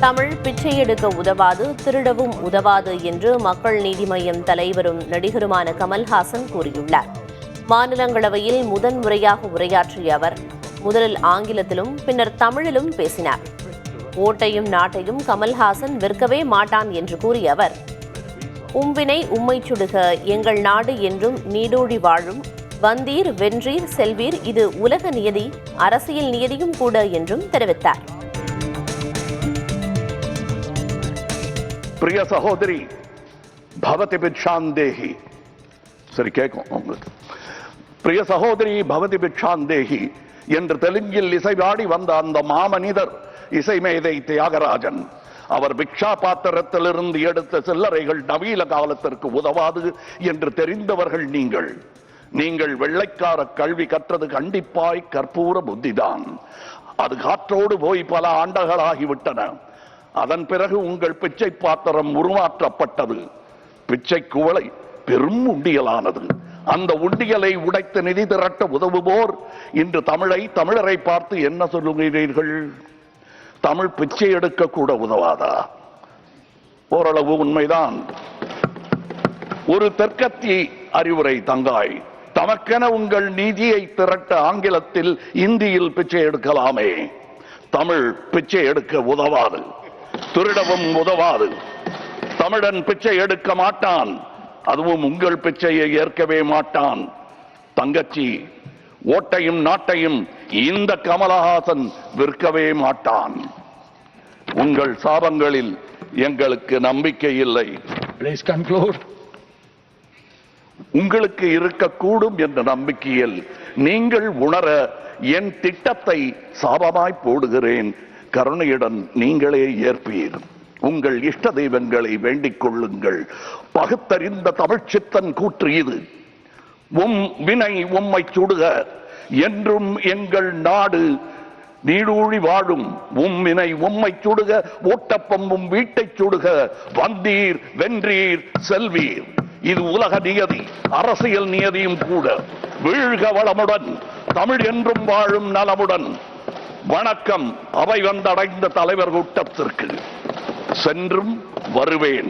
தமிழ் பிச்சை எடுக்க உதவாது, திருடவும் உதவாது என்று மக்கள் நீதி மய்யம் தலைவரும் நடிகருமான கமல்ஹாசன் கூறியுள்ளார். மாநிலங்களவையில் முதன்முறையாக உரையாற்றிய அவர் முதலில் ஆங்கிலத்திலும் பின்னர் தமிழிலும் பேசினார். ஓட்டையும் நாட்டையும் கமல்ஹாசன் விற்கவே மாட்டான் என்று கூறிய அவர், உம்வினை உம்மை சுடுக, எங்கள் நாடு என்றும் நீடோடி வாழும், வந்தீர் வென்றீர் செல்வீர், இது உலக நியதி, அரசியல் நியதியும் கூட என்றும் தெரிவித்தார். प्रिय सहोदरी भवति भिक्षान्देहि சரி கேட்கும் உங்களுக்கு. பிரிய சகோதரி பவதி பிக்ஷாந்தேகி என்று தெலுங்கில் இசைவாடி வந்த அந்த மாமனிதர் இசைமேதை தியாகராஜன். அவர் பிக்ஷா பாத்திரத்திலிருந்து எடுத்த சில்லறைகள் நவீன காலத்திற்கு உதவாது என்று தெரிந்தவர்கள் நீங்கள். நீங்கள் வெள்ளைக்கார கல்வி கற்றது கண்டிப்பாய் கற்பூர புத்திதான். அது காற்றோடு போய் பல ஆண்டுகளாகிவிட்டன. அதன் பிறகு உங்கள் பிச்சை பாத்திரம் உருமாற்றப்பட்டது. பிச்சை குவளை பெரும் உண்டியலானது. அந்த உண்டியலை உடைத்து நிதி திரட்ட உதவுவோர் இன்று தமிழரை பார்த்து என்ன சொல்லுகிறீர்கள்? தமிழ் பிச்சை எடுக்க கூட உதவாதா? ஓரளவு உண்மைதான். ஒரு தெற்கத்தி அறிவுரை தங்காய், தமக்கென உங்கள் நிதியை திரட்ட ஆங்கிலத்தில் இந்தியில் பிச்சை எடுக்கலாமே. தமிழ் பிச்சை எடுக்க உதவாது, திருடவும் உதவாது. தமிழன் பிச்சை எடுக்க மாட்டான், அதுவும் உங்கள் பிச்சையை ஏற்கவே மாட்டான். தங்கச்சி, ஓட்டையும் நாட்டையும் இந்த கமலஹாசன் விற்கவே மாட்டான். உங்கள் சாபங்களில் எங்களுக்கு நம்பிக்கை இல்லை. Please conclude. உங்களுக்கு இருக்கக்கூடும் என்ற நம்பிக்கையில் நீங்கள் உணர என் திட்டத்தை சாபமாய் போடுகிறேன். கருணையுடன் நீங்களே ஏற்பீர். உங்கள் இஷ்ட தெய்வங்களை வேண்டிக் கொள்ளுங்கள். பகுத்தறிந்த தமிழ்ச்சித்தன் கூற்று இது. உம் வினை உம்மை சுடுக, என்றும் எங்கள் நாடு நீடூழி வாழும். உம் வினை உம்மை சுடுக, ஓட்டப்பம் உம் வீட்டை சுடுக, வந்தீர் வென்றீர் செல்வீர், இது உலக நியதி, அரசியல் நியதியும் கூட. வீழ்க வளமுடன், தமிழ் என்றும் வாழும் நலமுடன். வணக்கம் அவை வந்தடைந்த தலைவர் கூட்டத்திற்கு. சென்றும் வருவேன்,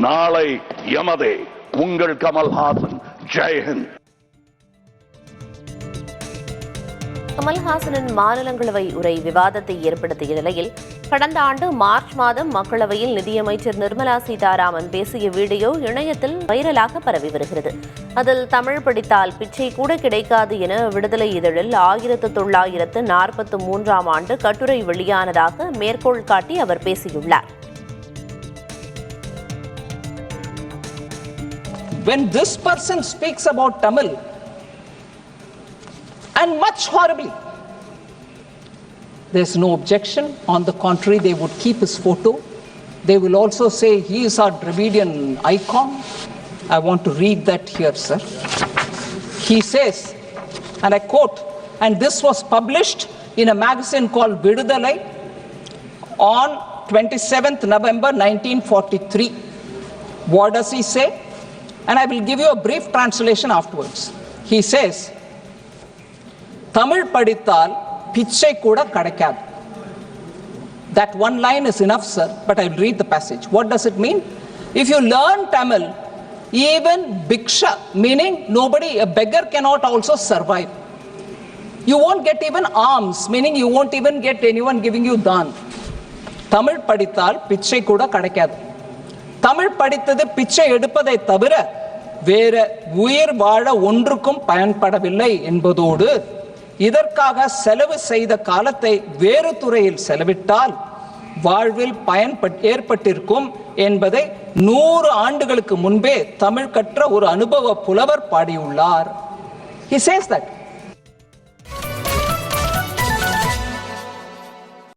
நாளை எமதே. உங்கள் கமல்ஹாசன். ஜெய்ஹிந்த். கமல்ஹாசனின் மாநிலங்களவை உரை விவாதத்தை ஏற்படுத்திய நிலையில் கடந்த ஆண்டு மார்ச் மாதம் மக்களவையில் நிதியமைச்சர் நிர்மலா சீதாராமன் பேசிய வீடியோ இணையத்தில் வைரலாக பரவி வருகிறது. அதில் தமிழ் படித்தால் பிச்சை கூட கிடைக்காது என விடுதலை இதழில் 1943 ஆண்டு கட்டுரை வெளியானதாக மேற்கோள் காட்டி அவர் பேசியுள்ளார். When this person speaks about Tamil, and much horribly, there's no objection. On the contrary, they would keep his photo. They will also say he is our Dravidian icon. I want to read that here, sir. He says, and I quote, and this was published in a magazine called Vidudalai on 27th November 1943. What does he say? And I will give you a brief translation afterwards. He says, Tamil padithal pichai kuda kadakad. That one line is enough, sir, but I will read the passage. What does it mean? If you learn Tamil, even bhiksha, meaning nobody, a beggar cannot also survive. You won't get even alms, meaning you won't even get anyone giving you dhan. Tamil padithal pichai kuda kadakad. Tamil படித்தது பிச்சை எடுப்பதை தவிர வேற உயிர் வாழ ஒன்றுக்கும் பயன்படவில்லை என்பதோடு இதற்காக செலவு செய்த காலத்தை வேறு துறையில் செலவிட்டால் வாழ்வில் பயன் ஏற்பட்டிருக்கும் என்பதை 100 ஆண்டுகளுக்கு முன்பே தமிழ் கற்ற ஒரு அனுபவ புலவர் பாடியுள்ளார். He says that.